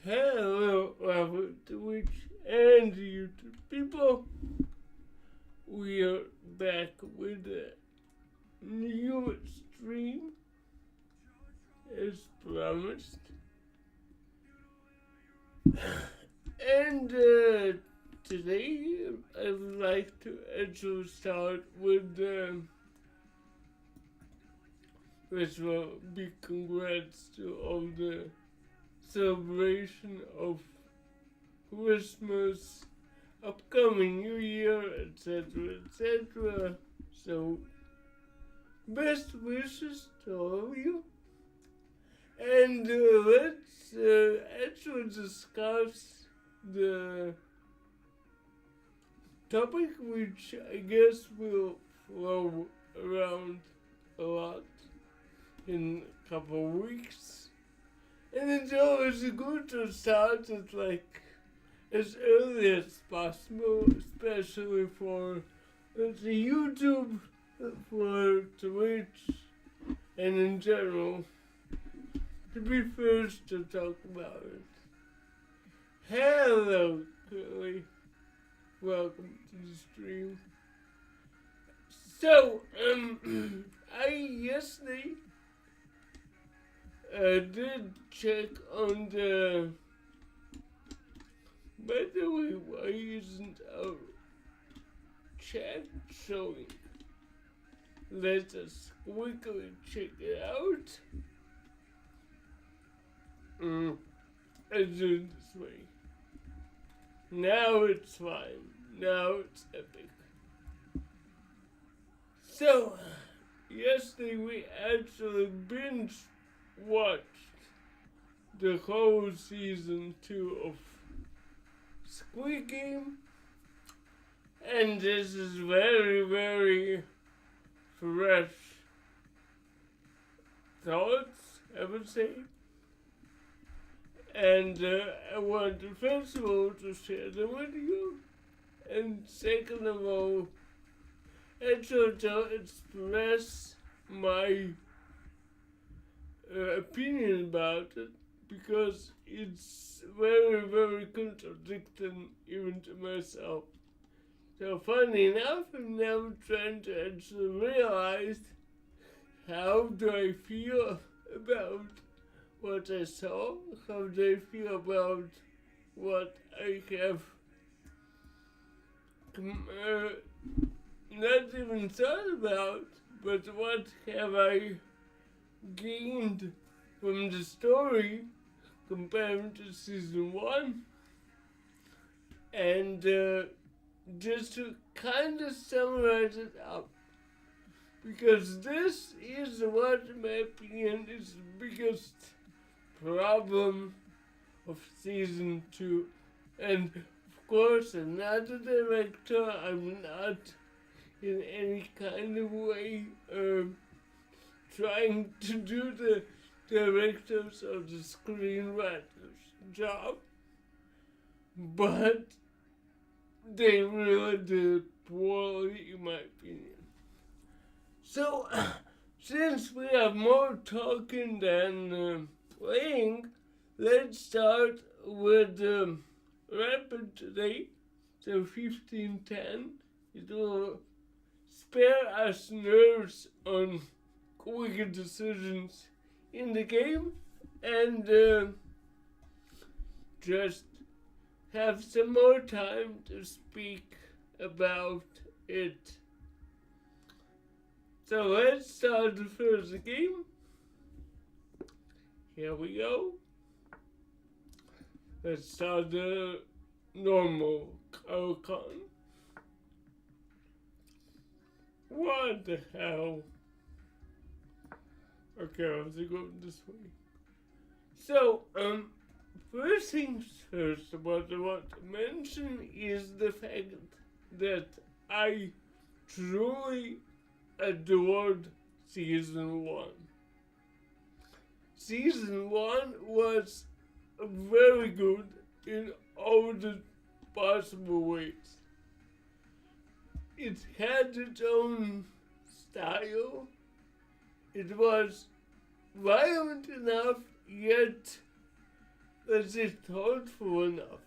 Hello, Robert, Twitch, and YouTube people. We are back with a new stream as promised. And today I would like to actually start with first of all, big congrats to all the celebration of Christmas, upcoming New Year, etc., etc. So, best wishes to all of you. And let's actually discuss the topic, which I guess will flow around a lot in a couple of weeks. And it's always good to start it like as early as possible, especially for the YouTube, for Twitch, and in general, to be first to talk about it. Hello, Curly. Welcome to the stream. So, I yesterday did check on the. By the way, why isn't our chat showing? Let us quickly check it out. I do it this way. Now it's fine. Now it's epic. So, yesterday we actually binge watched the whole season 2 of Squid Game, and this is very, very fresh thoughts, I would say. And I wanted, first of all, to share them with you, and second of all, actually to express my opinion about it, because it's very, very contradicting even to myself. So funny enough, I'm now trying to actually realize how do I feel about what I saw, how do I feel about what I have not even thought about, but what have I gained from the story compared to season 1. And just to kind of summarize it up, because this is what, in my opinion, is the biggest problem of season 2. And of course, I'm not a director, I'm not in any kind of way trying to do the directors or the screenwriters' job, but they really did poorly, in my opinion. So, since we have more talking than playing, let's start with rapid today. So 15:10. It will spare us nerves on quicker decisions in the game, and just have some more time to speak about it. So let's start the first game. Here we go. Let's start the normal icon. What the hell? Okay, I have to go this way. So, first things first, what I want to mention is the fact that I truly adored season 1. Season 1 was very good in all the possible ways. It had its own style. It was violent enough, yet was it thoughtful enough?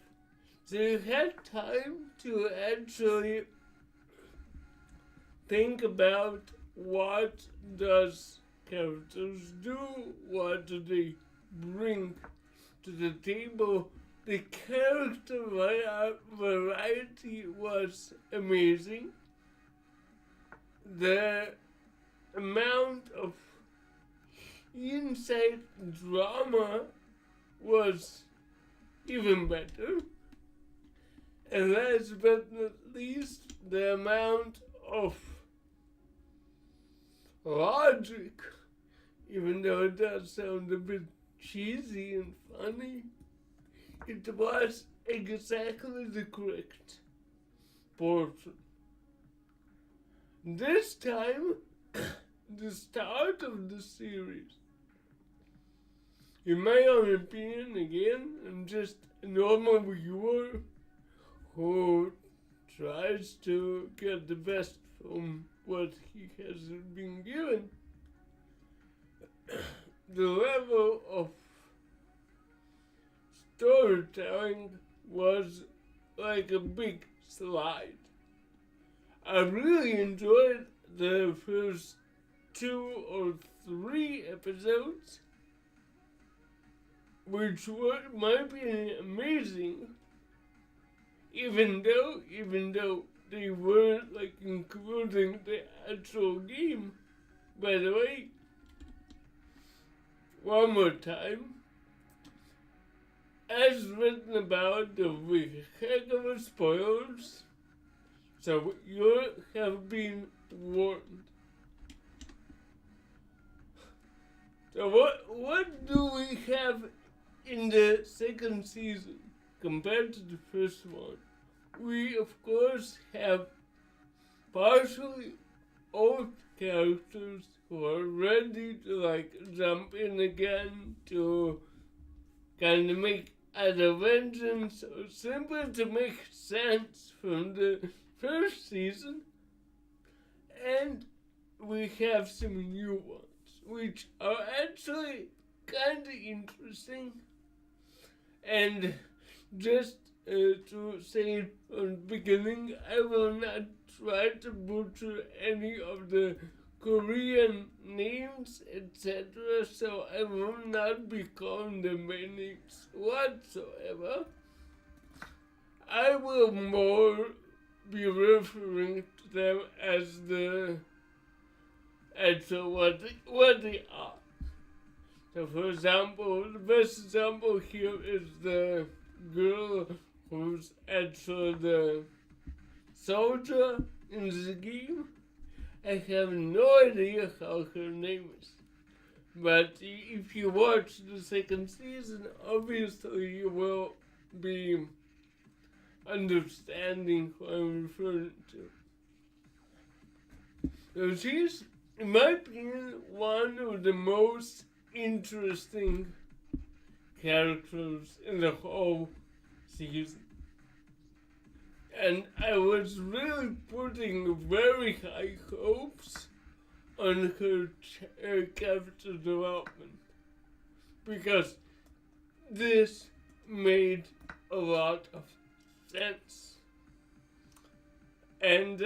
So you had time to actually think about what does characters do, what do they bring to the table. The character variety was amazing. The amount of inside drama was even better. And last but not least, the amount of logic, even though it does sound a bit cheesy and funny, it was exactly the correct portion. This time, the start of the series, in my own opinion, again, I'm just a normal viewer who tries to get the best from what he has been given. The level of storytelling was like a big slide. I really enjoyed the first 2 or 3 episodes, which were, in my opinion, amazing, even though they weren't like including the actual game. By the way, one more time, as written about, there will be a heck of a spoilers, so you have been warned. So what do we have in the second season compared to the first one? We of course have partially old characters who are ready to like jump in again to kind of make either vengeance or simply to make sense from the first season. And we have some new ones, which are actually kind of interesting. And just to say from the beginning, I will not try to butcher any of the Korean names, etc., so I will not be calling them by names whatsoever. I will more be referring to them as the actual what they are. So for example, the best example here is the girl who's actually the soldier in the game. I have no idea how her name is. But if you watch the second season, obviously you will be understanding who I'm referring to. So she's, in my opinion, one of the most interesting characters in the whole season. And I was really putting very high hopes on her character development, because this made a lot of sense. And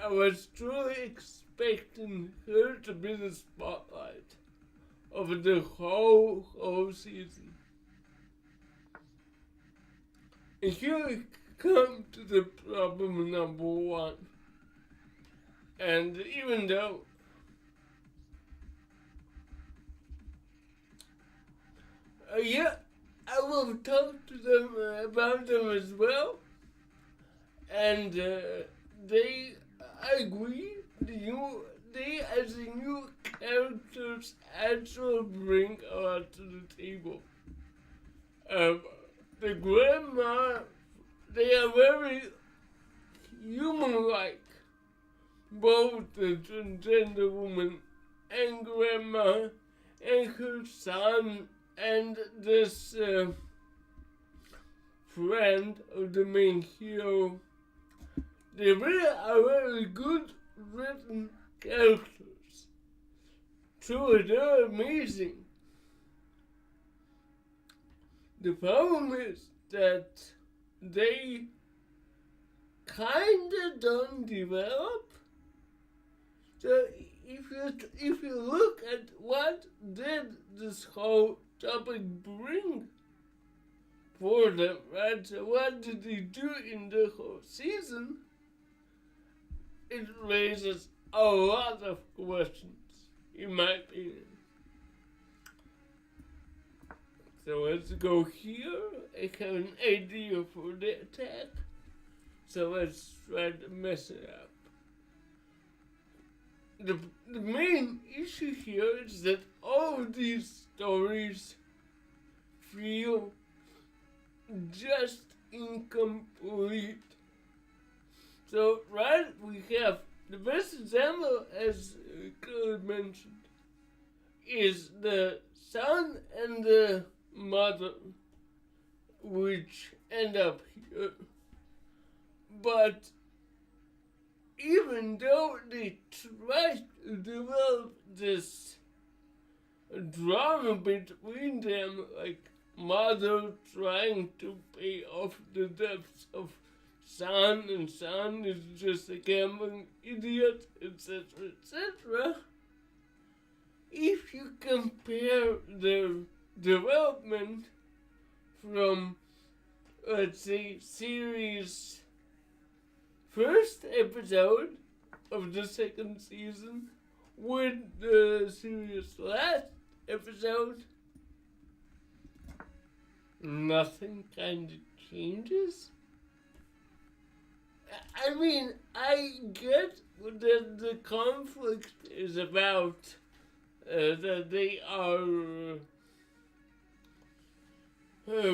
I was truly expecting her to be the spotlight of the whole season. And here we come to the problem number 1. And even though I will talk to them about them as well, and I agree, they as the new characters actually bring a lot to the table. The grandma, they are very human-like, both the transgender woman and grandma and her son and this friend of the main hero. They really are very good written characters. Truly, they're amazing. The problem is that they kinda don't develop. So if you look at what did this whole topic bring for them, right? So what did they do in the whole season? It raises a lot of questions, in my opinion. So let's go here. I have an idea for the attack. So let's try to mess it up. The main issue here is that all of these stories feel just incomplete. So, right, we have the best example, as Claude mentioned, is the son and the mother, which end up here. But even though they try to develop this drama between them, like mother trying to pay off the debts of son, and son is just a gambling idiot, etc., etc. If you compare their development from, let's say, series first episode of the second season with the series last episode, nothing kind of changes. I mean, I get that the conflict is about that they are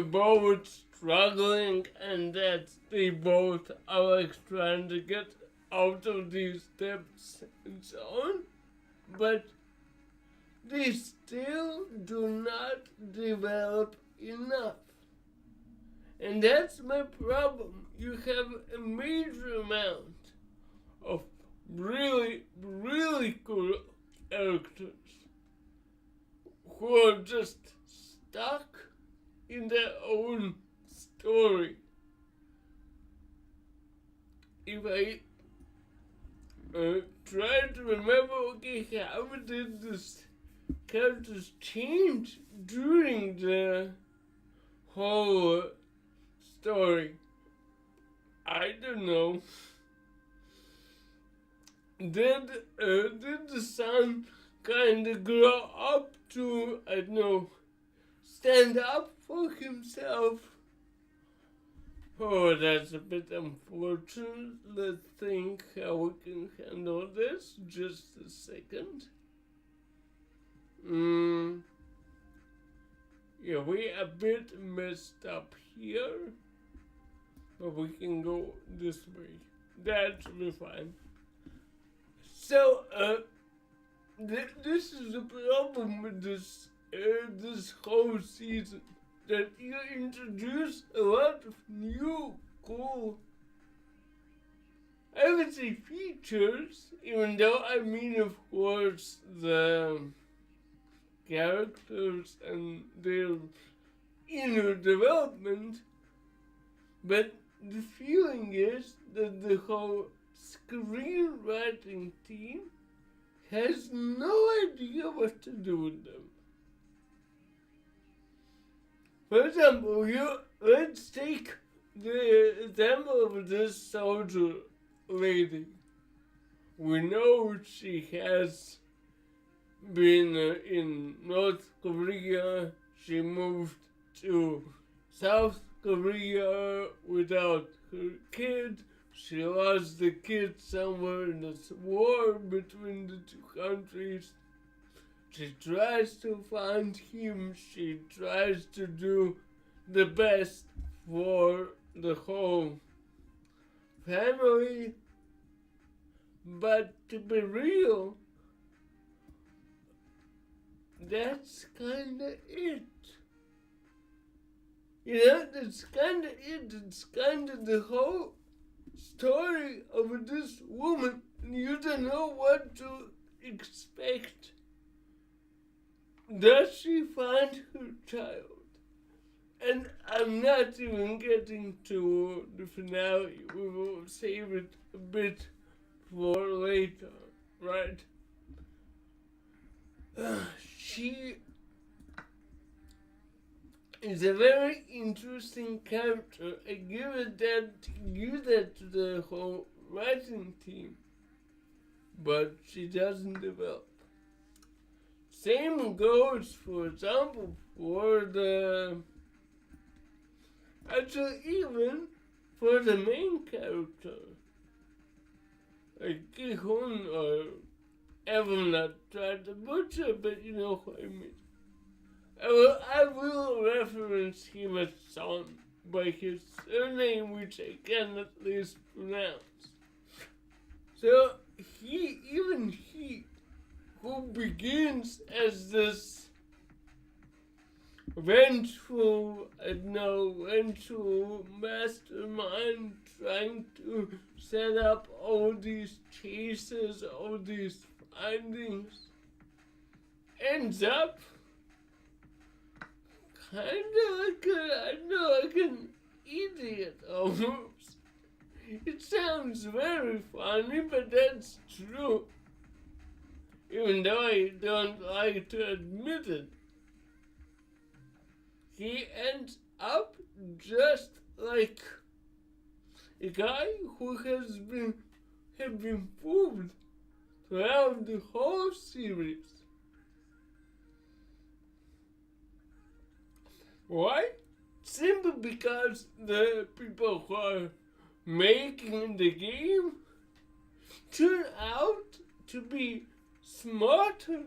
both struggling and that they both are like trying to get out of these debts and so on, but they still do not develop enough. And that's my problem. You have a major amount of really, really cool characters who are just stuck in their own story. If I try to remember, okay, how did this characters change during the whole story? I don't know. Did the son kind of grow up to, I don't know, stand up for himself? Oh, that's a bit unfortunate. Let's think how we can handle this. Just a second. Yeah, we a bit messed up here. But we can go this way. That should be fine. So, this is the problem with this whole season. That you introduce a lot of new, cool, I would say features, even though I mean, of course, the characters and their inner development, but the feeling is that the whole screenwriting team has no idea what to do with them. For example, let's take the example of this soldier lady. We know she has been in North Korea. She moved to South Korea without her kid. She lost the kid somewhere in this war between the two countries. She tries to find him. She tries to do the best for the whole family. But to be real, that's kinda it. You know, that's kinda it. It's kinda the whole story of this woman. You don't know what to expect. Does she find her child? And I'm not even getting to the finale. We will save it a bit for later, right? She is a very interesting character. I give that to the whole writing team, but she doesn't develop. Same goes, for example, for even for the main character, like Gihun or Evan, not try to butcher, but you know what I mean. I will reference him as Son by his surname, which I can at least pronounce. So he, who begins as this vengeful mastermind trying to set up all these chases, all these findings, ends up like an idiot almost. It sounds very funny, but that's true. Even though I don't like to admit it. He ends up just like a guy who has been fooled throughout the whole series. Why? Simply because the people who are making the game turn out to be smarter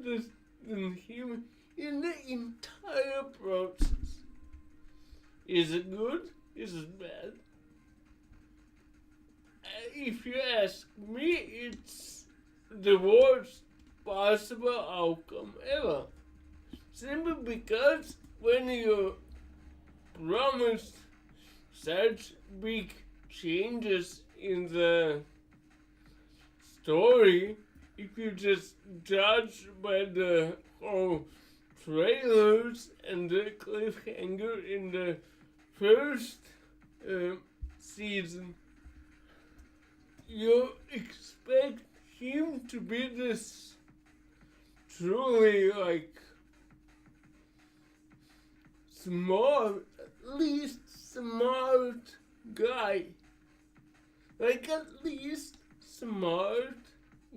than him in the entire process. Is it good? Is it bad? If you ask me, it's the worst possible outcome ever. Simply because when you promised such big changes in the story, if you just judge by the whole trailers and the cliffhanger in the first season, you expect him to be this truly like smart, at least smart guy. Like at least smart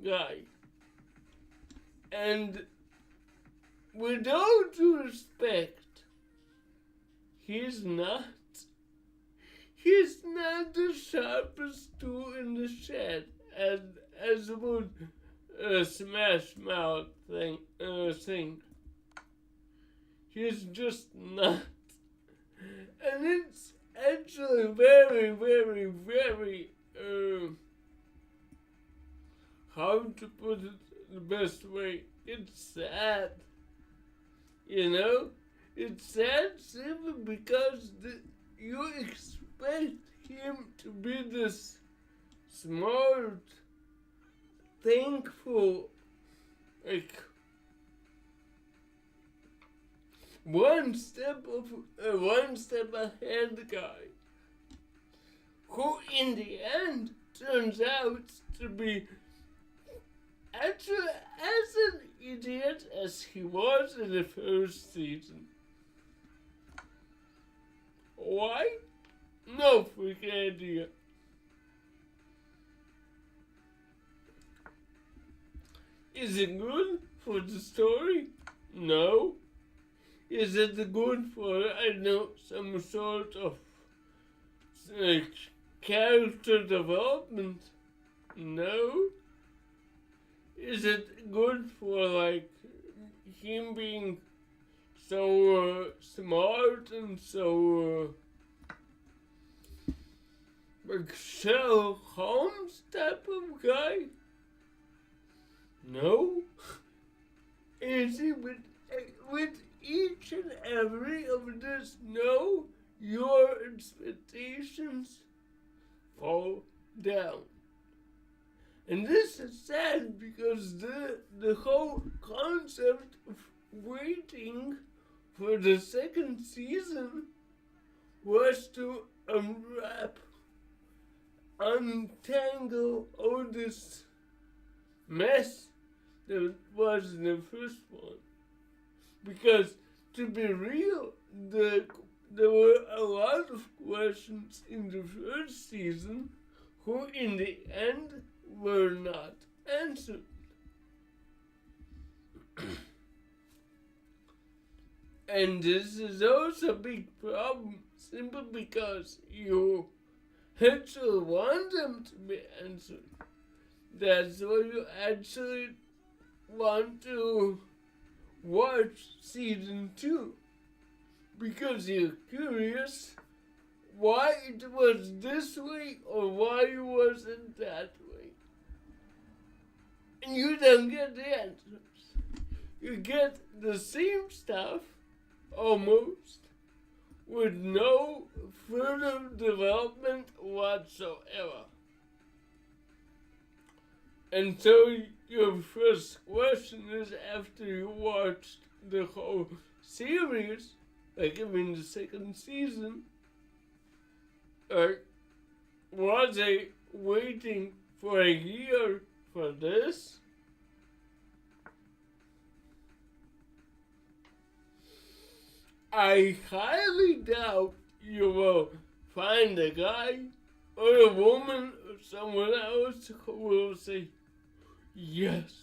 guy. And with all due respect, he's not. He's not the sharpest tool in the shed, as would Smash Mouth sing. He's just not. And it's actually very, very, very, how to put it the best way, it's sad. You know? It's sad simply because you expect him to be this smart, thankful, like one step ahead guy, who in the end turns out to be actually as an idiot as he was in the first season. Why? No freaking idea. Is it good for the story? No. Is it good for, I don't know, some sort of character development? No. Is it good for like him being so smart and so like Sherlock Holmes type of guy? No. And see, with each and every of this no, your expectations fall down. And this is sad because the whole concept of waiting for the second season was to untangle all this mess that was in the first one. Because, to be real, there were a lot of questions in the first season who in the end were not answered. And this is also a big problem, simply because you actually want them to be answered. That's why you actually want to watch season 2. Because you're curious why it was this way or why it wasn't that way. And you don't get the answers. You get the same stuff, almost, with no further development whatsoever. And so your first question is, after you watched the whole series, like the second season, was I waiting for a year for this? I highly doubt you will find a guy or a woman or someone else who will say, yes,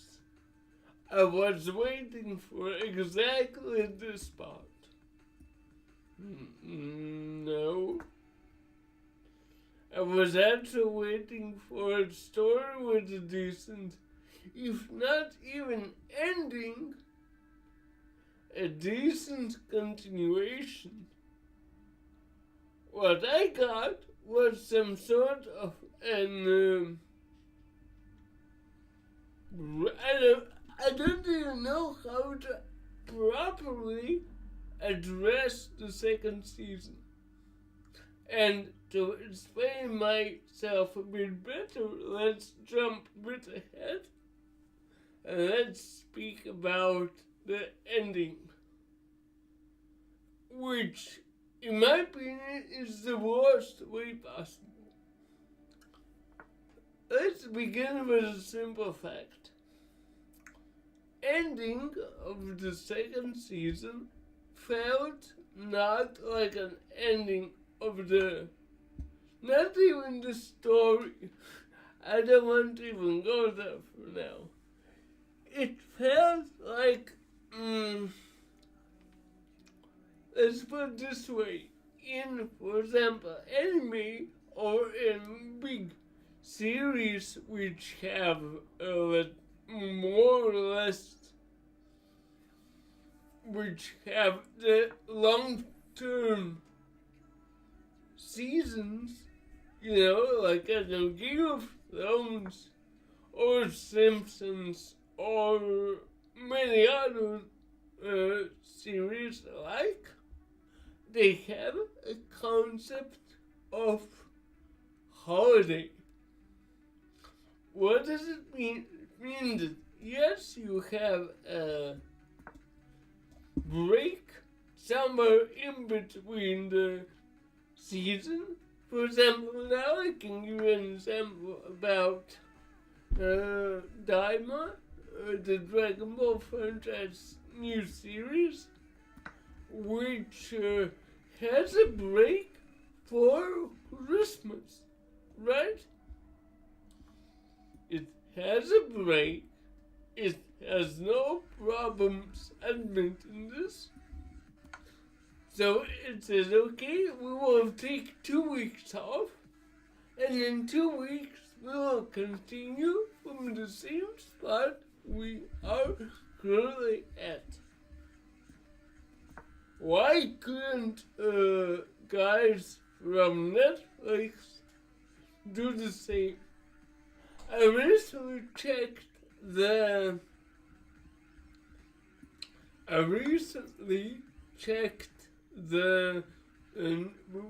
I was waiting for exactly this part. No. I was actually waiting for a story with a decent, if not even ending, a decent continuation. What I got was some sort of an I don't even know how to properly address the second season. And to explain myself a bit better, let's jump a bit ahead and let's speak about the ending, which, in my opinion, is the worst way possible. Let's begin with a simple fact. Ending of the second season felt not like an ending of not even the story. I don't want to even go there for now. It felt like, let's put it this way, in, for example, anime or in big series which have more or less, which have the long-term seasons, like Game of Thrones or Simpsons or many other series alike, they have a concept of holiday. What does it mean? It means that, yes, you have a break somewhere in between the season. For example, now I can give you an example about Daima, the Dragon Ball franchise new series, which has a break for Christmas, right? It has a break. It has no problems admitting this. So it says, okay, we will take 2 weeks off, and in 2 weeks we will continue from the same spot we are currently at. Why couldn't guys from Netflix do the same? I recently checked the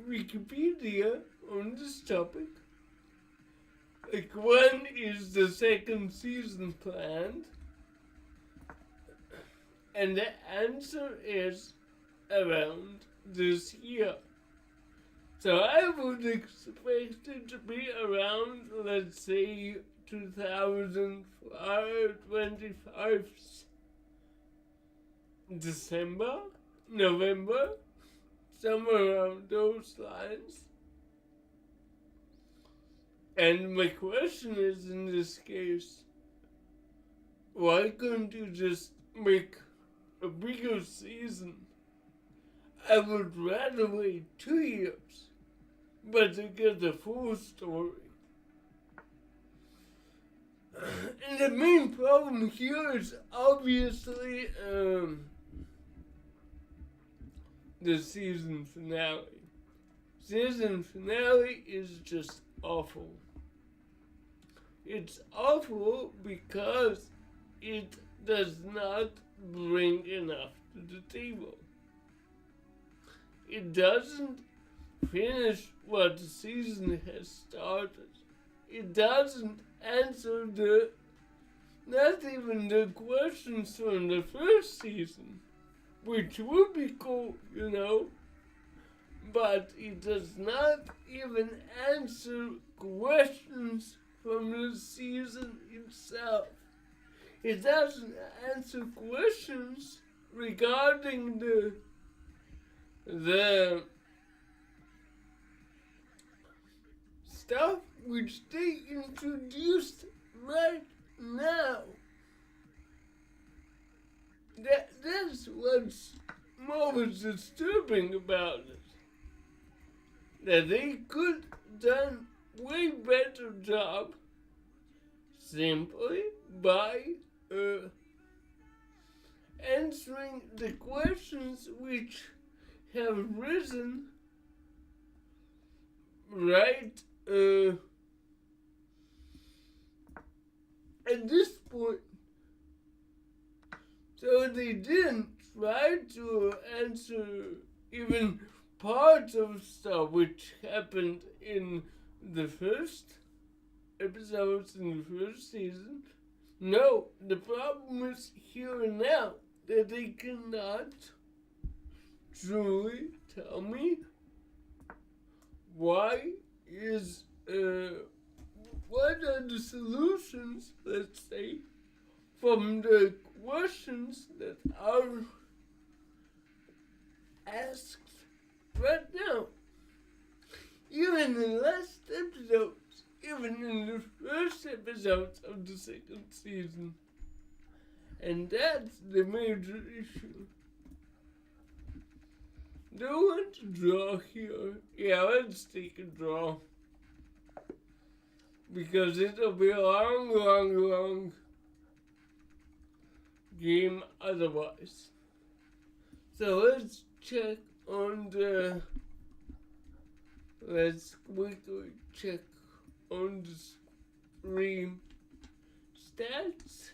Wikipedia on this topic. Like, when is the second season planned? And the answer is around this year. So I would expect it to be around, let's say, 2025 December, November, somewhere around those lines. And my question is, in this case, why couldn't you just make a bigger season? I would rather wait 2 years, but to get the full story. And the main problem here is obviously the season finale. Season finale is just awful. It's awful because it does not bring enough to the table. It doesn't finish what the season has started. It doesn't answer not even the questions from the first season, which would be cool, but it does not even answer questions from the season itself. It doesn't answer questions regarding the stuff which they introduced right now. That's what's most disturbing about it. That they could done way better job simply by answering the questions which have risen right at this point. So they didn't try to answer even parts of stuff which happened in the first episodes in the first season. No, the problem is here and now that they cannot truly tell me what are the solutions, let's say, from the questions that are asked right now. Even in the last episodes, even in the first episodes of the second season. And that's the major issue. Do you want to draw here? Yeah, let's take a draw. Because it'll be a long game otherwise. So let's check on let's quickly check on the stream stats.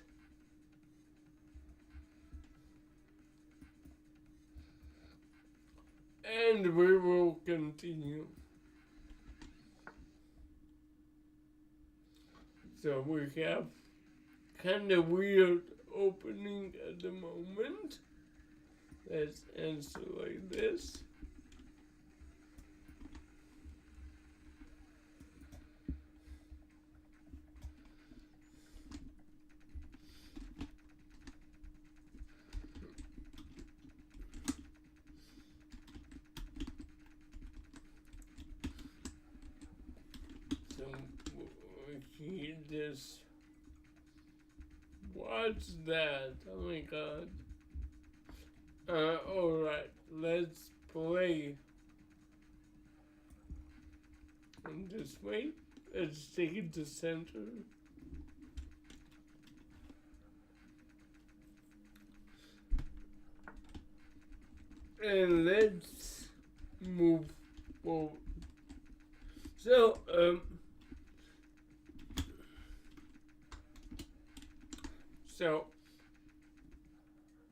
And we will continue. So we have kind of weird opening at the moment. Let's answer like this. So we this. What's that? Oh my god. Alright, let's play. And this way, let's take it to center. And let's move forward. So,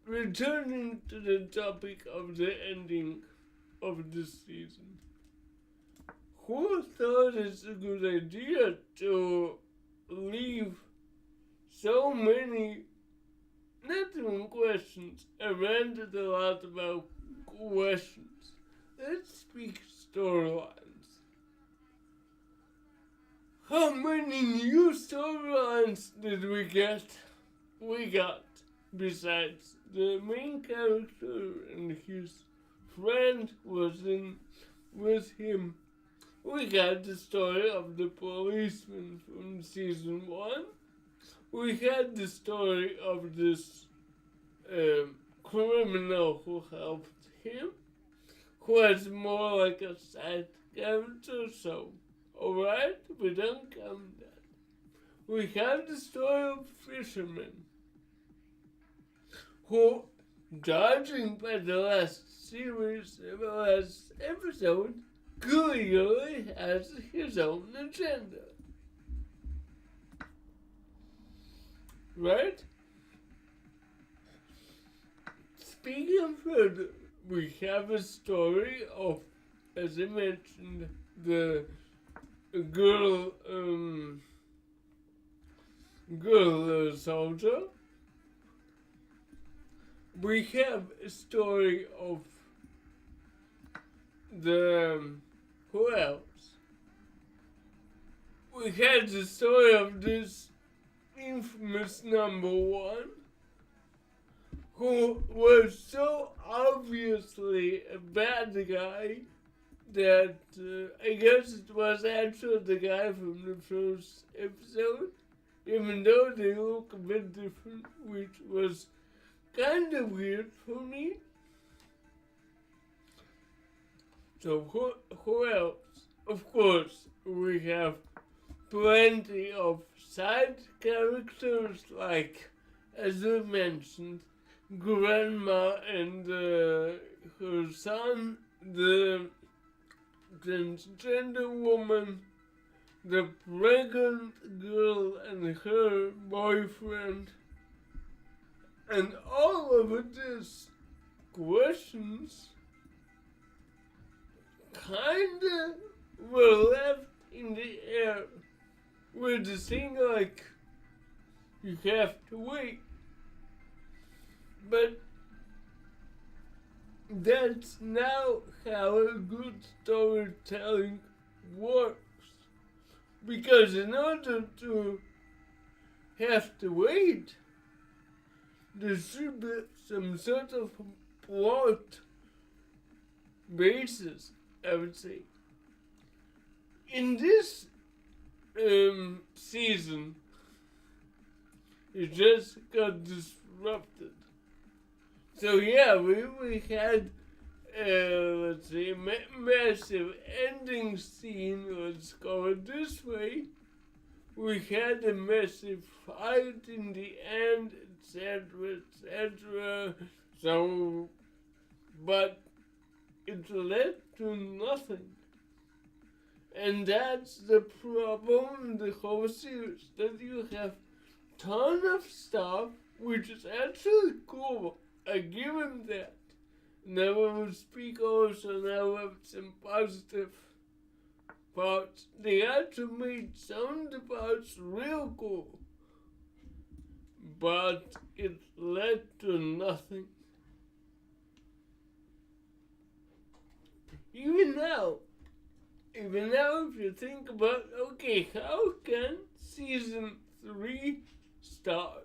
returning to the topic of the ending of this season. Who thought it's a good idea to leave so many, not even questions, I ranted a lot about questions. Let's speak storylines. else did we get? We got, besides the main character and his friend was in with him, we got the story of the policeman from season 1. We had the story of this criminal who helped him, who was more like a side character, so alright, we don't count that. We have the story of fishermen, who, judging by the last series, the last episode, clearly has his own agenda. Right? Speaking further, we have a story of, as I mentioned, the girl soldier. We have a story of the who else? We had the story of this infamous number 1 who was so obviously a bad guy that I guess it was actually the guy from the first episode, even though they look a bit different, which was kind of weird for me. So who else? Of course, we have plenty of side characters like, as I mentioned, Grandma and her son, the transgender woman, the pregnant girl and her boyfriend, and all of these questions kinda were left in the air with the thing like, you have to wait. But that's now how a good storytelling works. Because in order to have to wait, there should be some sort of plot basis, I would say. In this season, it just got disrupted. So yeah, we had, let's say, massive ending scene, let's call it this way. We had a massive fight in the end, etc., etc. So, but it led to nothing. And that's the problem in the whole series, that you have ton of stuff, which is actually cool. I give him that. Now I will speak also now of some positive parts. They actually made some of the parts real cool. But it led to nothing. Even now, if you think about, okay, how can season 3 start?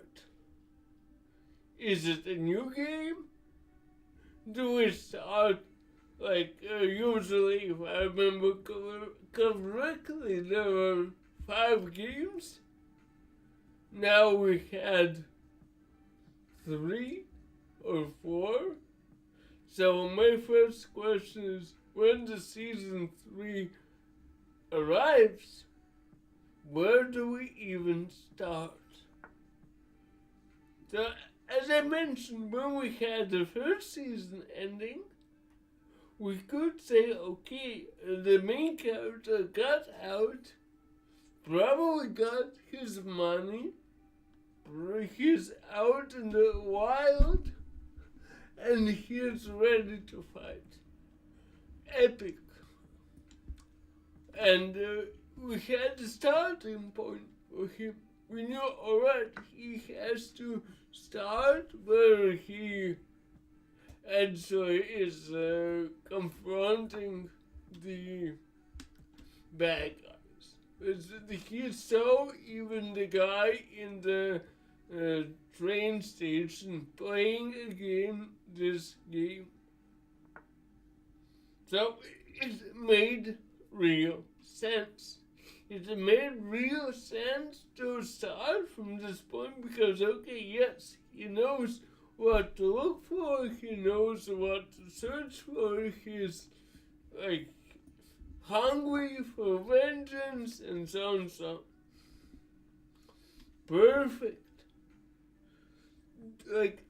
Is it a new game? Do we start, like, usually, if I remember correctly, there were 5 games? Now we had 3 or 4? So my first question is, when the season 3 arrives, where do we even start? So, as I mentioned, when we had the first season ending, we could say, okay, the main character got out, probably got his money, he's out in the wild, and he's ready to fight. Epic. And we had the starting point for him. We knew, alright, he has to start where he actually is confronting the bad guys. He saw even the guy in the train station playing again this game. So it made real sense. It made real sense to start from this point because, okay, yes, he knows what to look for, he knows what to search for, he's like hungry for vengeance and so on and so on. Perfect. Like,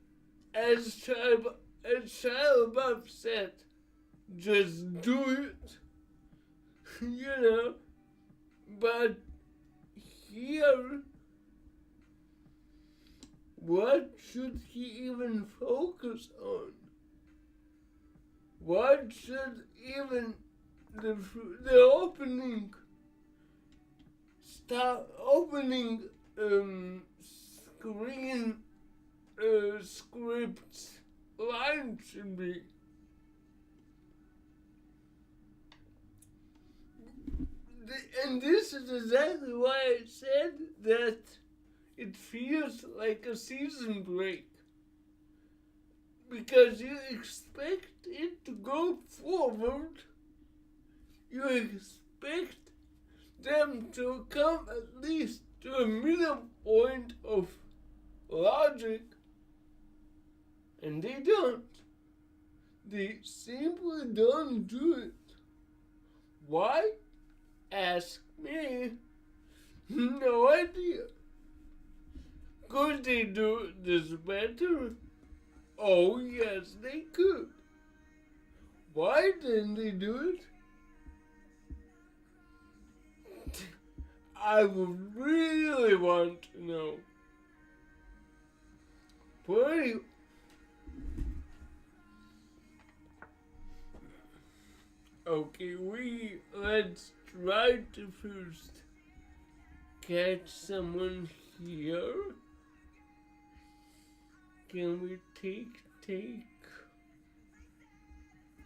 as Shia LaBeouf said, just do it, you know. But here, what should he even focus on? What should even the opening screen script line should be? And this is exactly why I said that it feels like a season break. Because you expect it to go forward. You expect them to come at least to a middle point of logic. And they don't. They simply don't do it. Why? Ask me. No idea. Could they do this better? Oh, yes, they could. Why didn't they do it? I would really want to know. Pretty. Okay, let's try to first catch someone here. Can we take?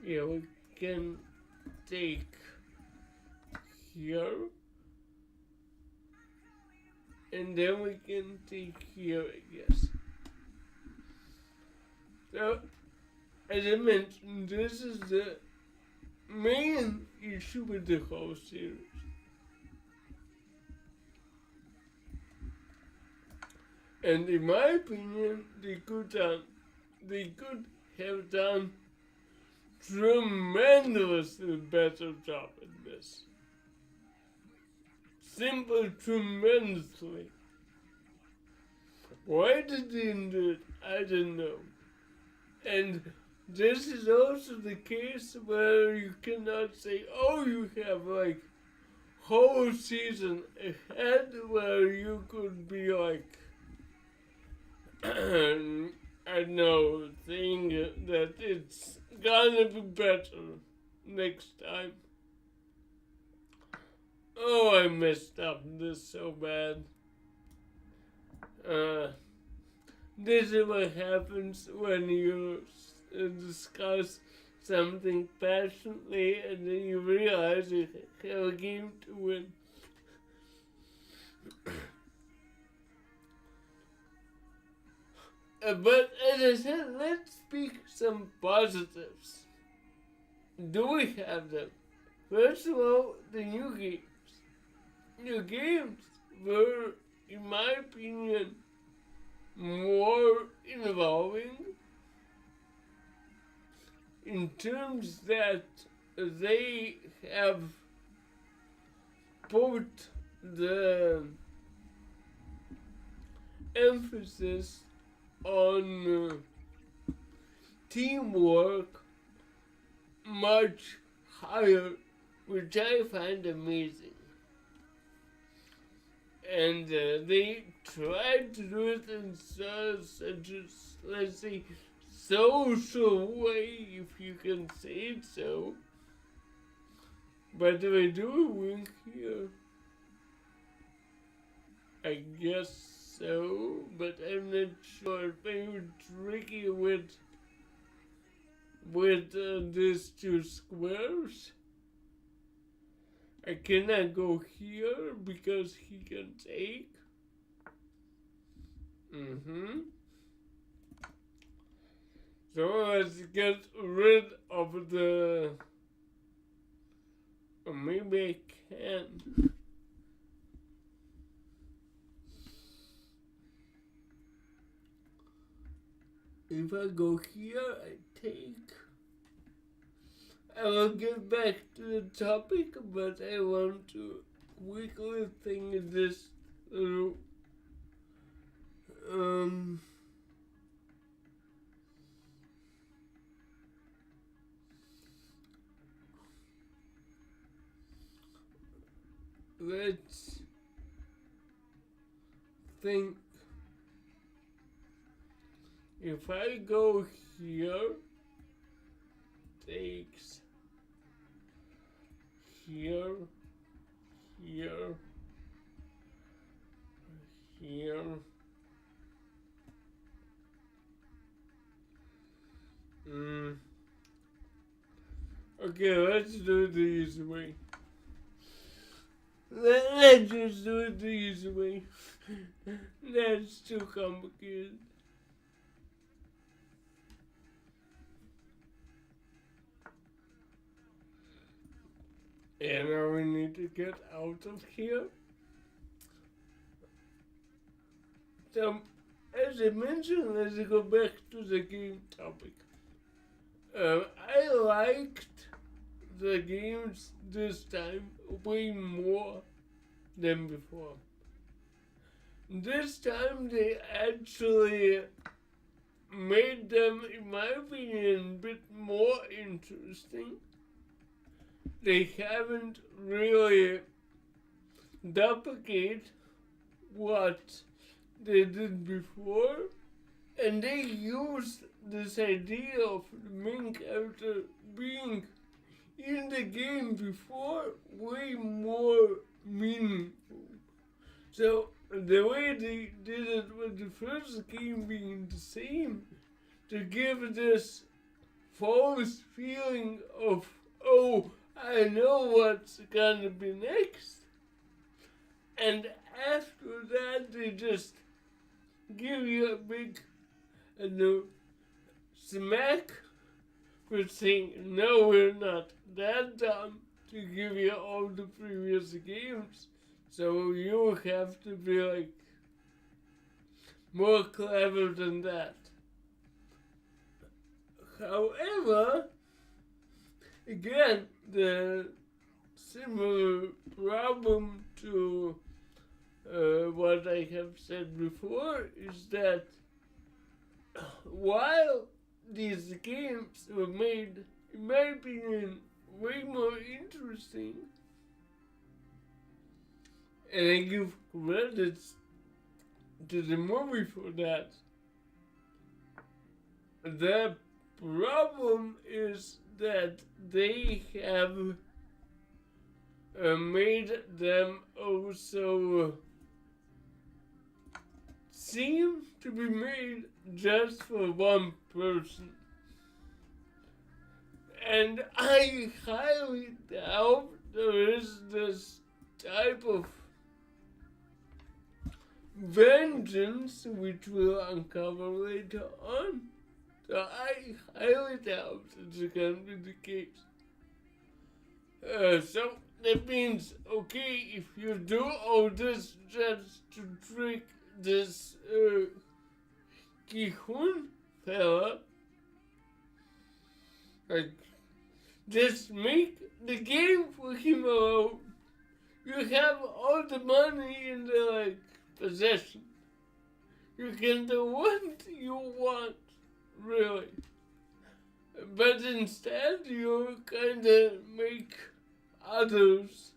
Yeah, we can take here. And then we can take here, I guess. So, as I mentioned, this is the main issue with the whole series. And in my opinion, they could have done tremendously better job at this. Simply tremendously. Why did they do it? I don't know. And this is also the case where you cannot say, oh, you have like whole season ahead where you could be like, I know, think that it's gonna be better next time. Oh, I messed up this so bad. This is what happens when you discuss something passionately and then you realize you have a game to win. But as I said, let's speak some positives. Do we have them? First of all, the new games. New games were, in my opinion, more involving in terms that they have put the emphasis on teamwork much higher, which I find amazing. And they tried to do it in such a, let's say, social way, if you can say it so. But they do win here. I guess so, but I'm not sure. Maybe tricky with these two squares. I cannot go here because he can take. So let's get rid of the... Or maybe I can. If I go here, I take. I will get back to the topic, but I want to quickly think this through. Let's think. If I go here, takes here, here, here. Okay, let's do it the easy way. Let's just do it the easy way. That's too complicated. And now we need to get out of here. So, as I mentioned, let's go back to the game topic. I liked the games this time way more than before. This time they actually made them, in my opinion, a bit more interesting. They haven't really duplicated what they did before, and they used this idea of the main character being in the game before way more meaningful. So the way they did it with the first game being the same, to give this false feeling of, oh, I know what's gonna be next. And after that, they just give you a big, smack for saying, no, we're not that dumb to give you all the previous games. So you have to be like more clever than that. However, again, the similar problem to what I have said before is that while these games were made, in my opinion, way more interesting, and I give credits to the movie for that, the problem is that they have made them also seem to be made just for one person. And I highly doubt there is this type of vengeance which we'll uncover later on. So I highly doubt it's going to be the case. So that means, okay, if you do all this just to trick this Kihun fella, like, just make the game for him alone. You have all the money in the possession. You can do what you want, really. But instead, you kind of make others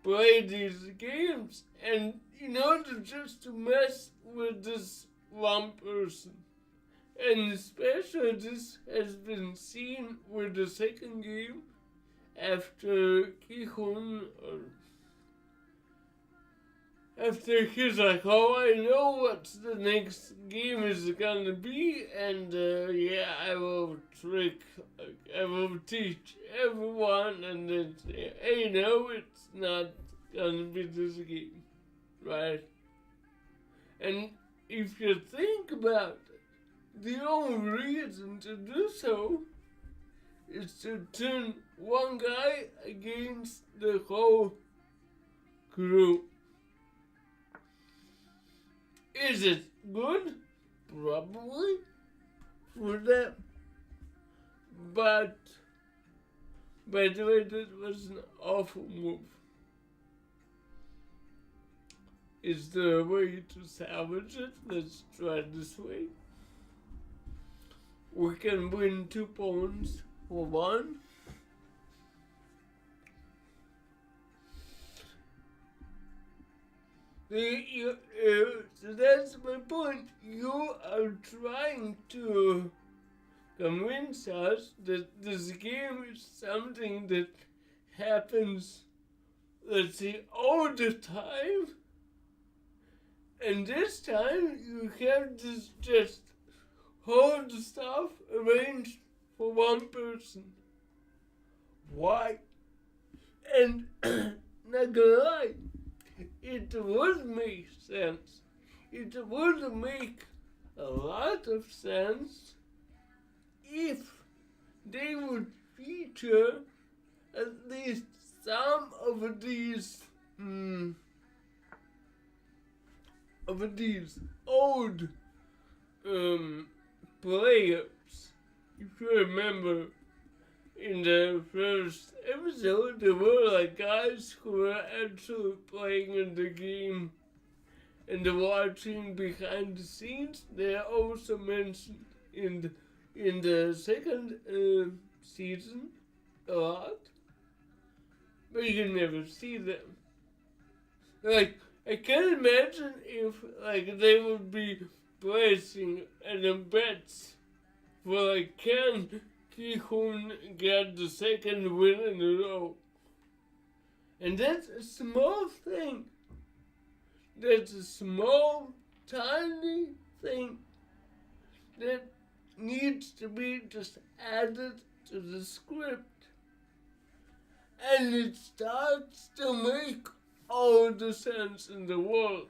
play these games, and in order just to mess with this one person. And especially this has been seen with the second game after Kihun, or after he's like, oh, I know what the next game is gonna be, and yeah, I will I will teach everyone, and then say, hey, no, it's not gonna be this game, right? And if you think about it, the only reason to do so is to turn one guy against the whole group. Is it good? Probably for them. But, by the way, that was an awful move. Is there a way to salvage it? Let's try this way. We can win 2 points for 1. So that's my point. You are trying to convince us that this game is something that happens, let's say, all the time. And this time you have this just whole stuff arranged for one person. Why? And not gonna lie, it would make sense. It would make a lot of sense if they would feature at least some of these old players. If you remember, in the first episode, there were like guys who were actually playing in the game and watching behind the scenes. They are also mentioned in the second season a lot, but you never see them. Like, I can imagine if like they would be placing bets for like can Ki-Hun get the second win in a row. And that's a small thing. That's a small, tiny thing that needs to be just added to the script. And it starts to make all the sense in the world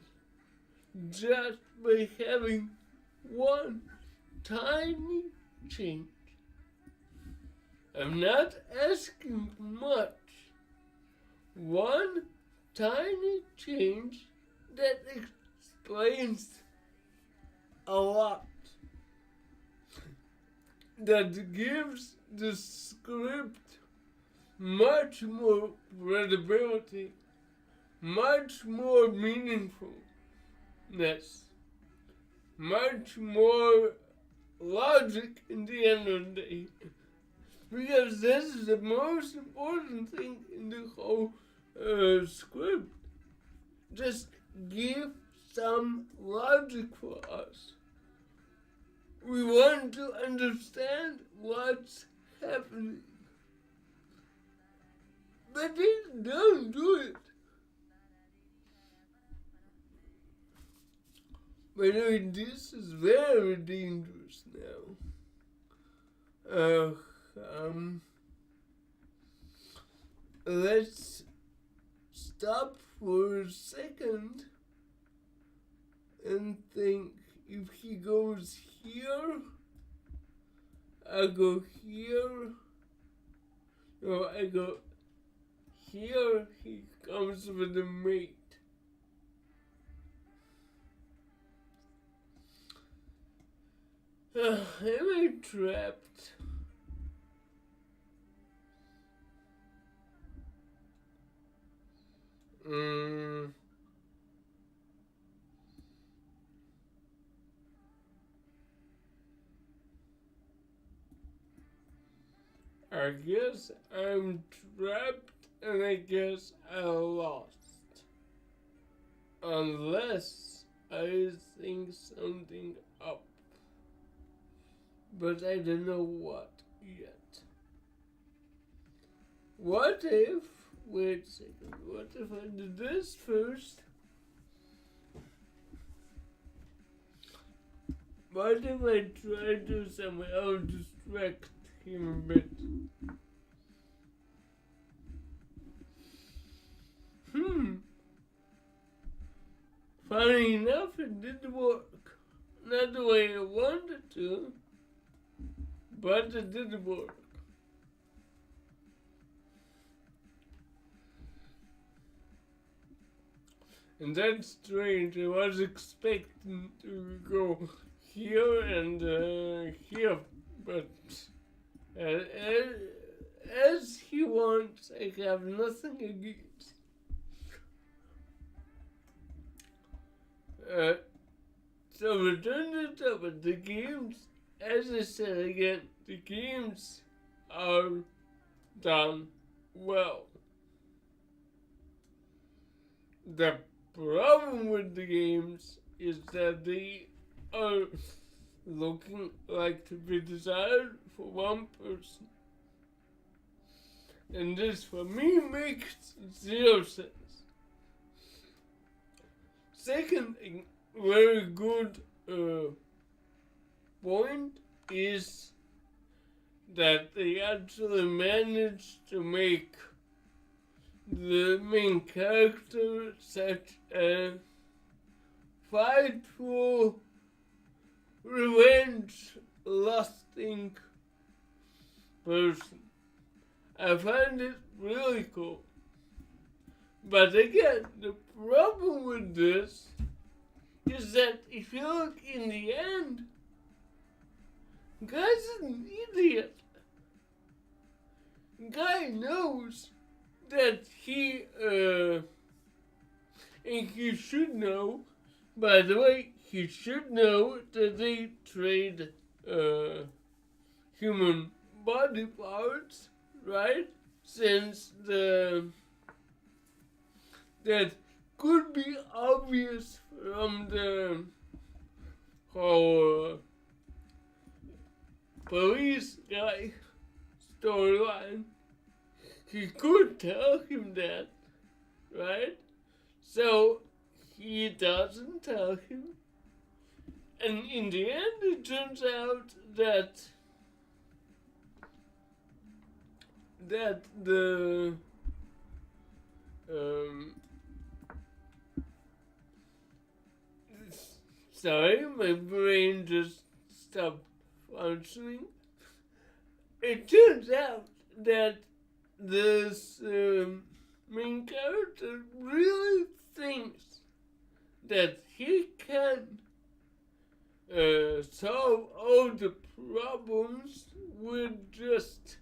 just by having one tiny change. I'm not asking for much. One tiny change that explains a lot. That gives the script much more credibility, much more meaningfulness, much more logic in the end of the day. Because this is the most important thing in the whole script. Just give some logic for us. We want to understand what's happening. But they don't do it. By the way, this is very dangerous now. Let's stop for a second and think. If he goes here, I go here. No, I go here. He comes with a mate. Am I trapped? I guess I'm trapped and I guess I lost. Unless I think something up. But I don't know what yet. What if, wait a second, what if I do this first what if I try to somehow distract him a bit? Funny enough, it did work. Not the way I wanted to, but it did work. And that's strange. I was expecting to go here and here, but as he wants, I have nothing against. So return to the topic. The games, as I said again, the games are done well. The problem with the games is that they are looking like to be designed for one person. And this for me makes zero sense. Second very good point is that they actually managed to make the main character such a frightful, revenge-lusting person. I find it really cool. But again, the problem with this is that if you look in the end, Guy's an idiot. Guy knows that he, and he should know, by the way, he should know that they trade human body parts, right? Since that could be obvious from the whole police guy storyline. He could tell him that, right? So he doesn't tell him. And in the end, it turns out that the sorry, my brain just stopped functioning. It turns out that this main character really thinks that he can solve all the problems with just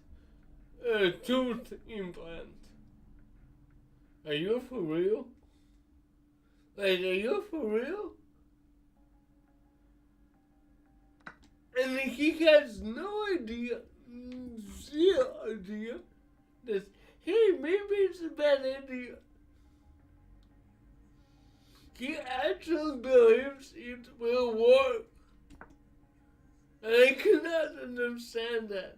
a tooth implant. Are you for real? Like, are you for real? And he has no idea, zero idea, that, hey, maybe it's a bad idea. He actually believes it will work. And I cannot understand that.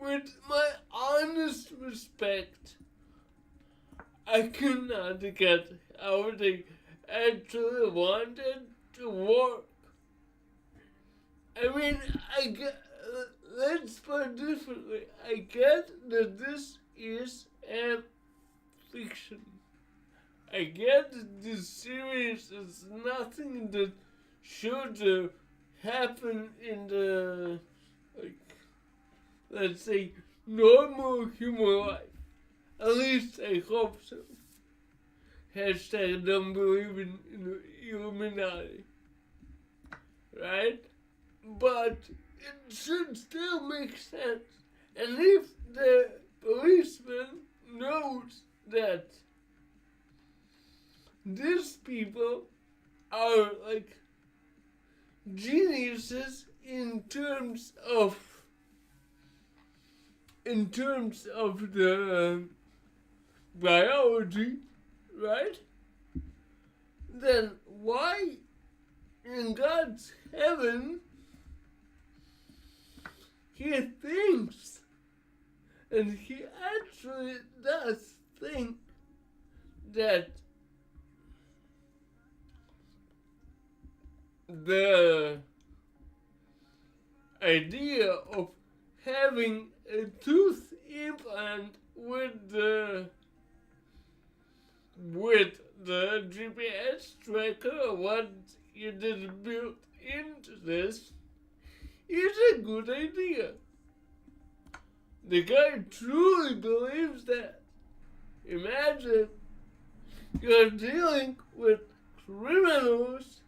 With my honest respect, I cannot get how they actually wanted to work. I mean, let's put it differently. I get that this is a fiction. I get that this series is nothing that should happen in the, like, let's say, normal human life. At least I hope so. Hashtag don't believe in Illuminati. Right? But it should still make sense. And if the policeman knows that these people are like geniuses in terms of the biology, right? Then why in God's heaven he thinks, and he actually does think, that the idea of having a tooth implant with the GPS tracker, what it is built into this, is a good idea. The guy truly believes that. Imagine you're dealing with criminals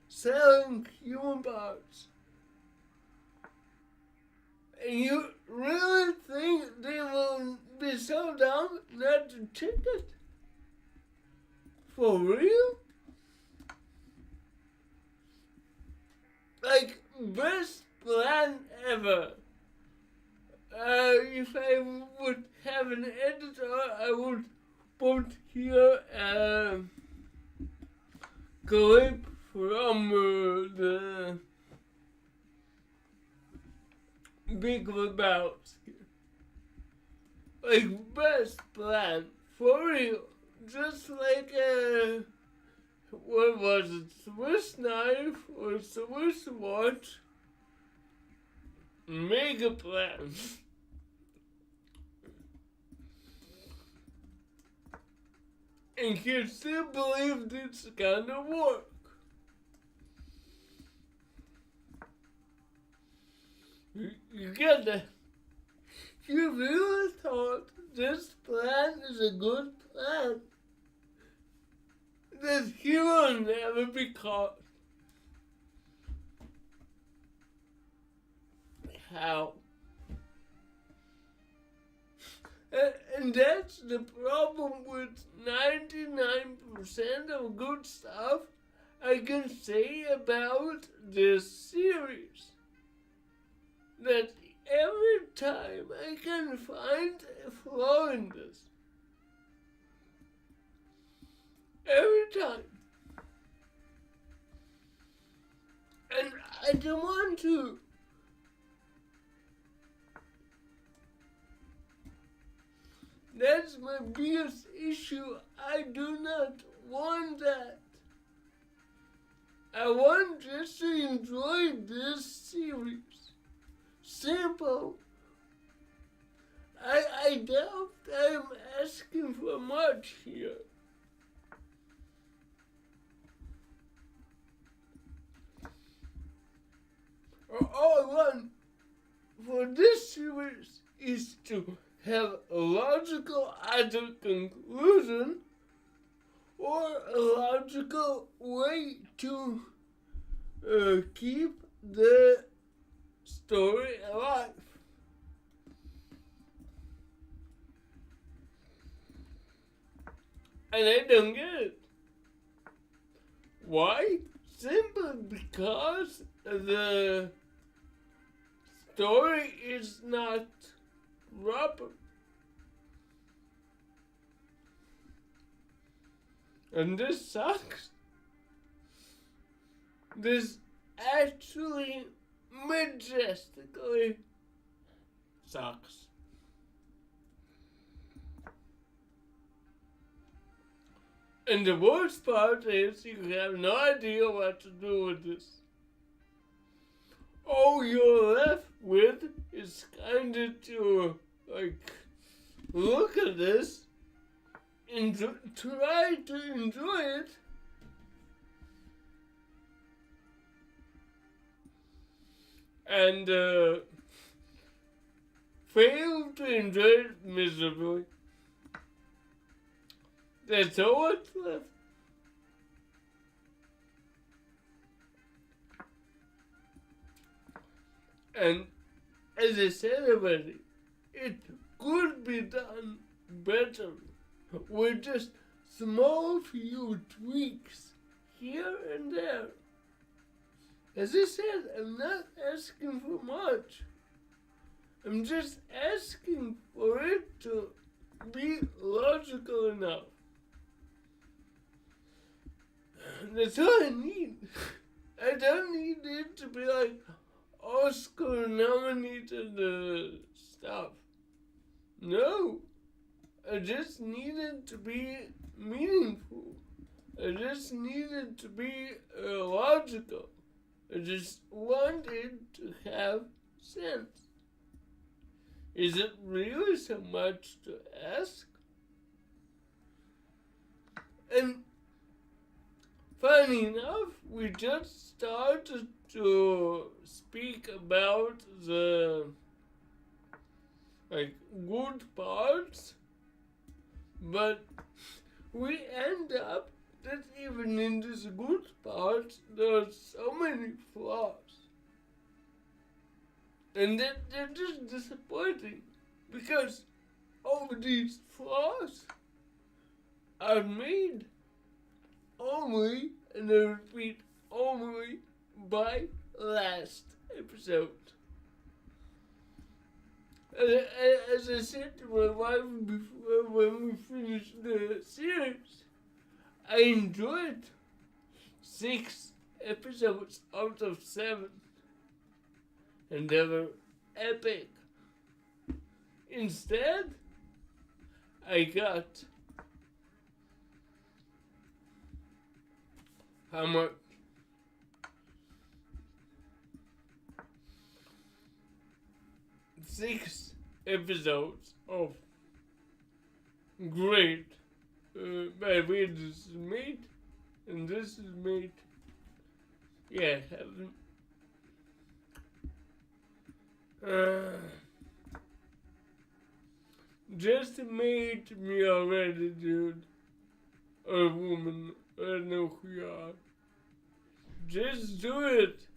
selling human parts. And you really think they will be so dumb not to check it? For real? Like, best plan ever. If I would have an editor, I would put here a clip from the Big Lebowski. Like, best plan. For real. Just like what was it? Swiss knife or Swiss watch? Mega plan. And you still believe it's gonna work. You get that? You really thought this plan is a good plan? That he will never be caught. How? And that's the problem with 99% of good stuff I can say about this series. That every time I can find a flaw in this. Every time. And I don't want to. That's my biggest issue. I do not want that. I want just to enjoy this series. Simple. I doubt I'm asking for much here. All I want for this series is to have a logical either conclusion or a logical way to keep the story alive. And I don't get it. Why? Simply because the story is not proper. And this sucks. This actually majestically sucks. And the worst part is you have no idea what to do with this. All you're left with is kind of to, like, look at this, try to enjoy it, and fail to enjoy it miserably. That's all what's left. And as I said already, it could be done better with just small few tweaks here and there. As I said, I'm not asking for much. I'm just asking for it to be logical enough. That's all I need. I don't need it to be like Oscar nominated stuff. No. I just need it to be meaningful. I just need it to be logical. I just want it to have sense. Is it really so much to ask? And funny enough, we just started to speak about the good parts, but we end up that even in this good parts there are so many flaws. And they're just disappointing because all of these flaws are made only, and I repeat, only by last episode. As I said to my wife before when we finished the series, I enjoyed 6 episodes out of 7. And they were epic. Instead, I got how much? 6 episodes of great. By the way, this is made, and this is made. Yeah, just made me already, dude. Or woman, I don't know who you are. Just do it.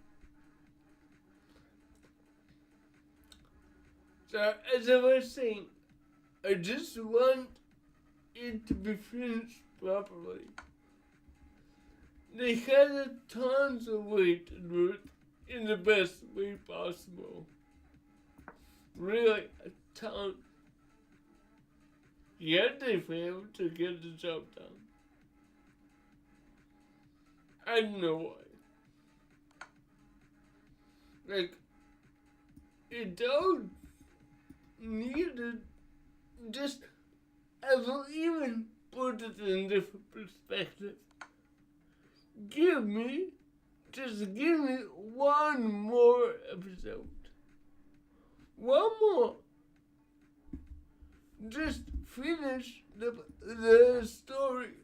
So, as I was saying, I just want it to be finished properly. They had tons of way to do it in the best way possible. Really, a ton. Yet they failed to get the job done. I don't know why. It don't need it. Just, I will even put it in a different perspective. Just give me one more episode. One more. Just finish the story.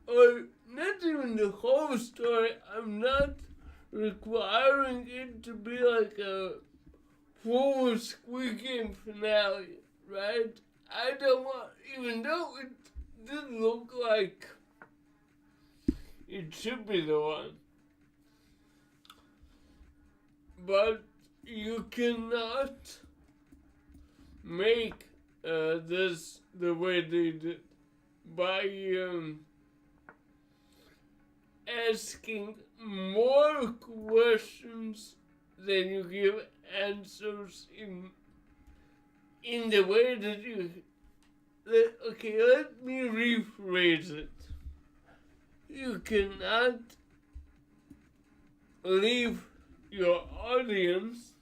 Or not even the whole story. I'm not requiring it to be like a full Squid Game finale, right? I don't want, even though it didn't look like it should be the one. But you cannot make this the way they did by asking more questions than you give answers in the way that you. Okay, let me rephrase it. You cannot leave your audience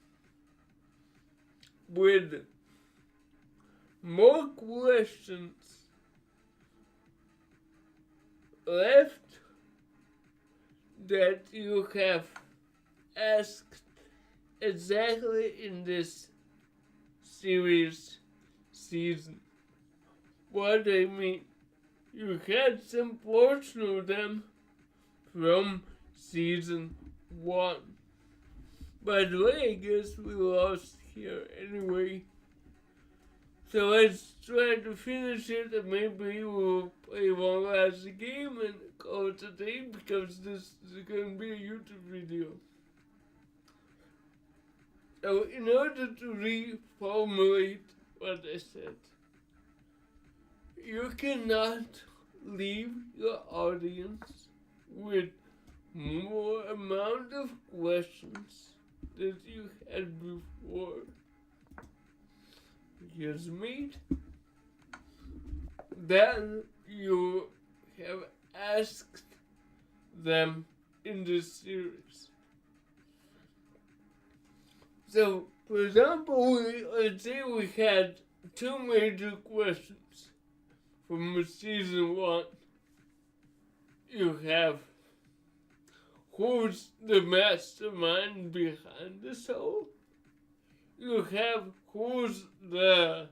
with more questions left that you have asked exactly in this season. What I mean, you had some portion of them from season 1. By the way, I guess we lost here anyway. So let's try to finish it, and maybe we'll play one last game and call it a day, because this is going to be a YouTube video. So in order to reformulate what I said, you cannot leave your audience with more amount of questions that you had before. Here's meat. Then you have asked them in this series. So, for example, let's say we had 2 major questions from season 1. You have who's the mastermind behind the show. You have who's the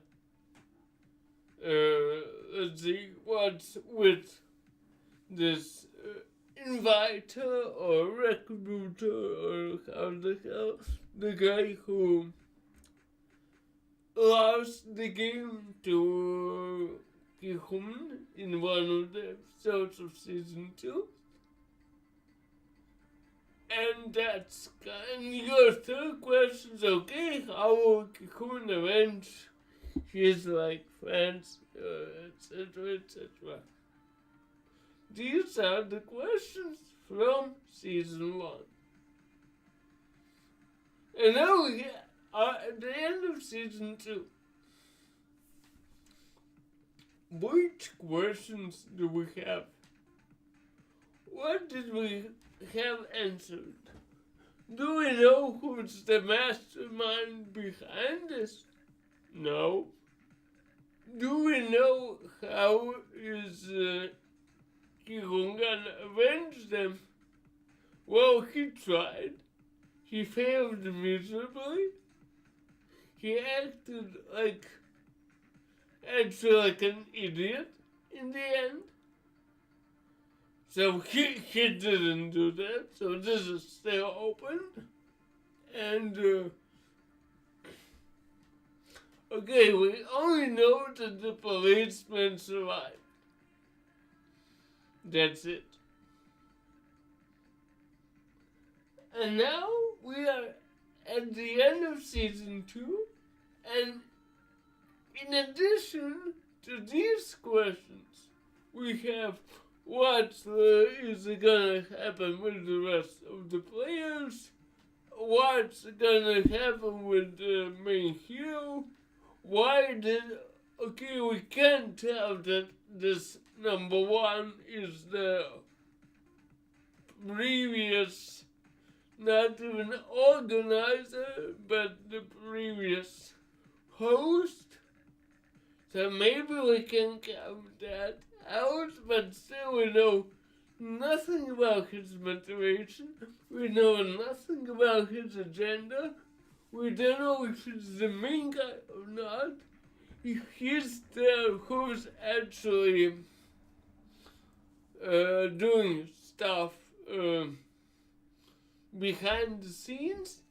let's see what's with this inviter or recruiter or how the hell the guy who lost the game to Ki-hun in one of the episodes of season 2. And that's kind of your third question is, okay, how will Ki-hun avenge his, like, friends, etc., etc. These are the questions from season 1. And now we are at the end of season 2. Which questions do we have? What did we have answered? Do we know who's the mastermind behind this? No. Do we know how is Ki-hun gonna avenge them? Well, he tried. He failed miserably. He acted like an idiot in the end. So he didn't do that. So this is still open. And okay, we only know that the policeman survived. That's it. And now we are at the end of season 2, and in addition to these questions, we have what is gonna happen with the rest of the players, what's gonna happen with the main hero, okay, we can't tell that this number 1 is the previous, not even organizer, but the previous host. So maybe we can count that out, but still we know nothing about his motivation. We know nothing about his agenda. We don't know if he's the main guy or not. If he's there who's actually doing stuff behind the scenes.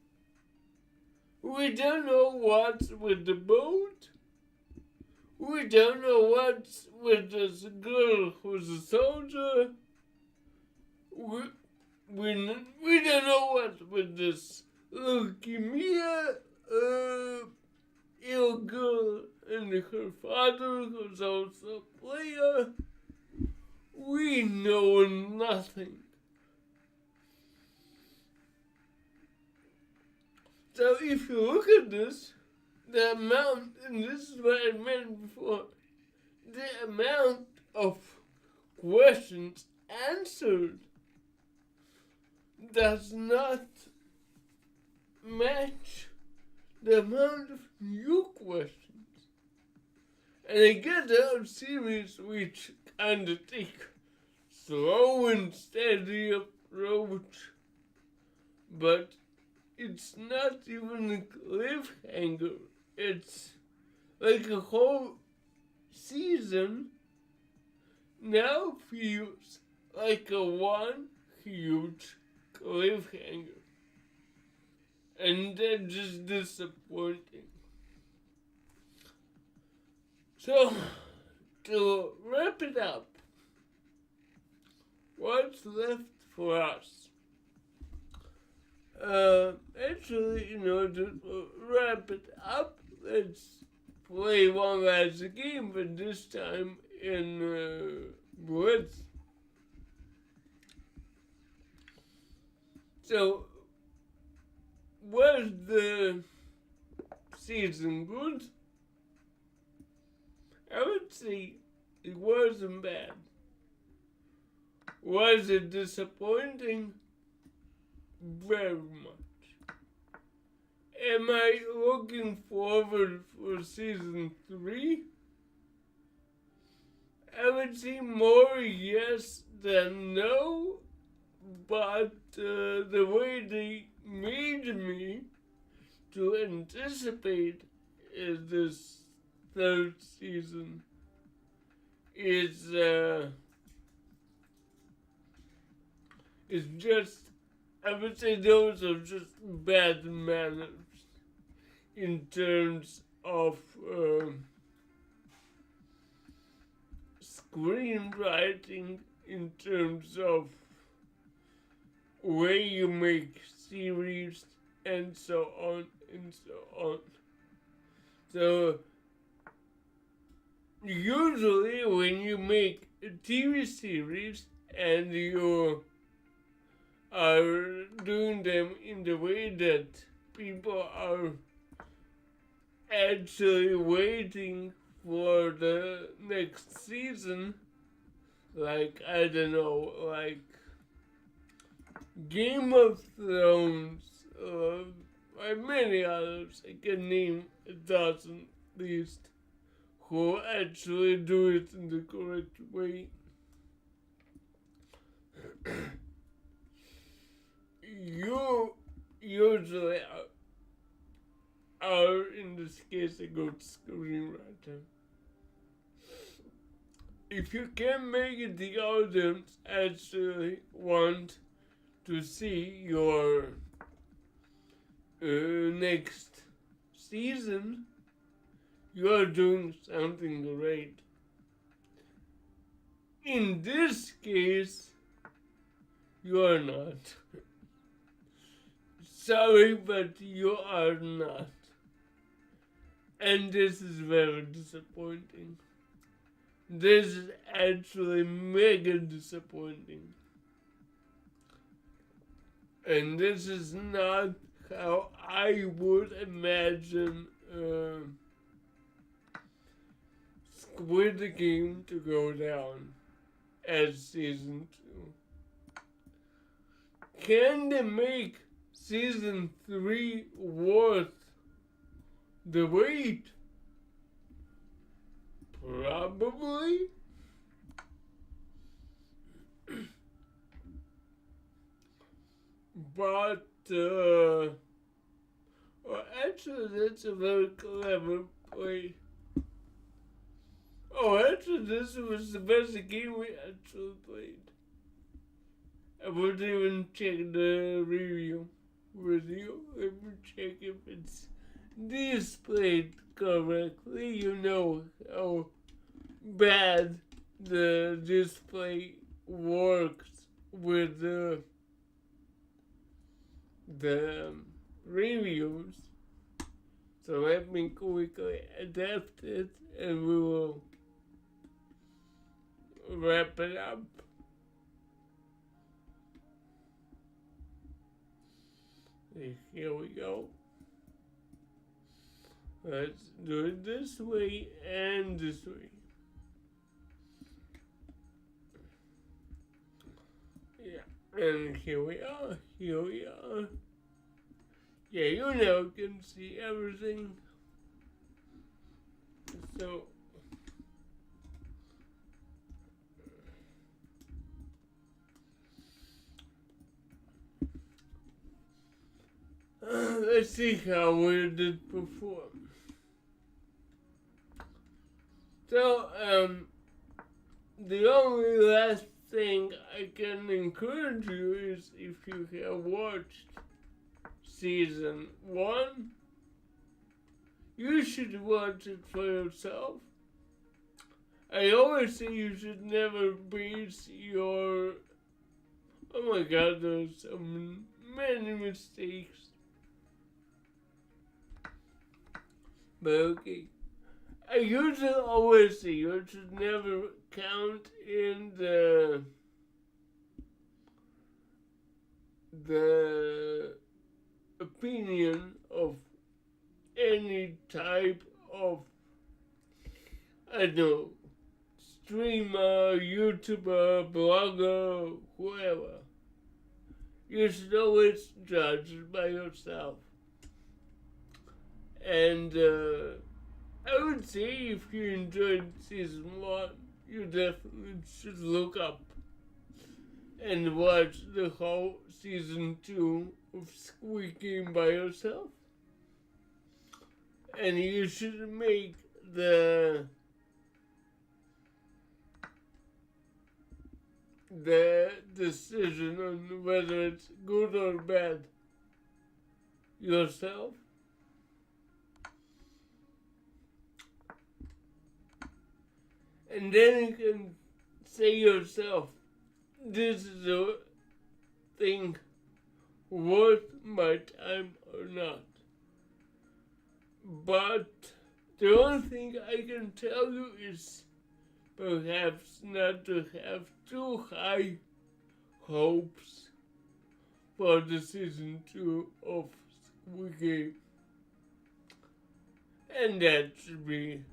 We don't know what's with the boat. We don't know what's with this girl who's a soldier. We don't know what's with this leukemia ill girl and her father who's also a player. We know nothing. So if you look at this, the amount, and this is what I meant before, the amount of questions answered does not match the amount of new questions. And I get our series which kind of take slow and steady approach, but it's not even a cliffhanger. It's like a whole season now feels like a one huge cliffhanger. And that's just disappointing. So, to wrap it up, what's left for us? Actually, to wrap it up, let's play one last game, but this time in Blitz. So, was the season good? I would say it wasn't bad. Was it disappointing? Very much. Am I looking forward for season 3? I would say more yes than no, but the way they made me to anticipate this third season is just, I would say those are just bad manners in terms of screenwriting, in terms of way you make series, and so on and so on. So usually when you make a TV series and you are doing them in the way that people are actually waiting for the next season, like, I don't know, like Game of Thrones, and many others, I can name a dozen at least, who actually do it in the correct way. You usually are, in this case, a good screenwriter. If you can make it, the audience actually want to see your next season, you are doing something great. In this case, you are not. Sorry, but you are not. And this is very disappointing. This is actually mega disappointing. And this is not how I would imagine Squid Game to go down as season 2. Can they make season 3 worth the wait? Probably. But, well, actually, that's a very clever play. Oh, actually, this was the best game we actually played. I wouldn't even check the review video. Let me check if it's displayed correctly. You know how bad the display works with the reviews. So let me quickly adapt it and we will wrap it up. Here we go. Let's do it this way and this way. Yeah, and here we are. Yeah, you now can see everything. So, let's see how we did perform. So, the only last thing I can encourage you is, if you have watched season 1, you should watch it for yourself. I always say you should never base your, oh my god, there's so many mistakes. But okay. I usually always say you should never count in the opinion of any type of, I don't know, streamer, YouTuber, blogger, whoever. You should always judge it by yourself. And I would say if you enjoyed season 1, you definitely should look up and watch the whole season 2 of Squid Game by yourself. And you should make the decision on whether it's good or bad yourself. And then you can say yourself, this is a thing worth my time or not. But the only thing I can tell you is perhaps not to have too high hopes for the season 2 of Squid Game. And that should be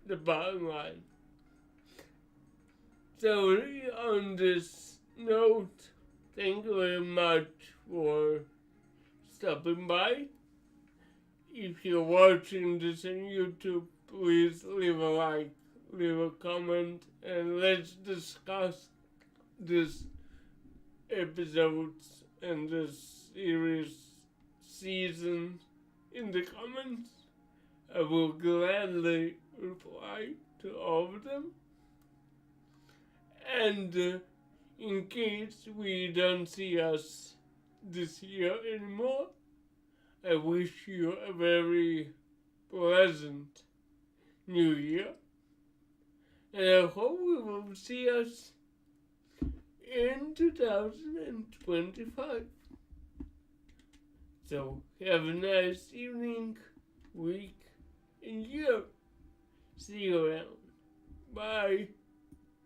the bottom line. So on this note, thank you very much for stopping by. If you're watching this on YouTube, please leave a like, leave a comment, and let's discuss this episodes and this series season in the comments. I will gladly reply to all of them. And in case we don't see us this year anymore, I wish you a very pleasant new year. And I hope we will see us in 2025. So have a nice evening, week, and year. See you around. Bye.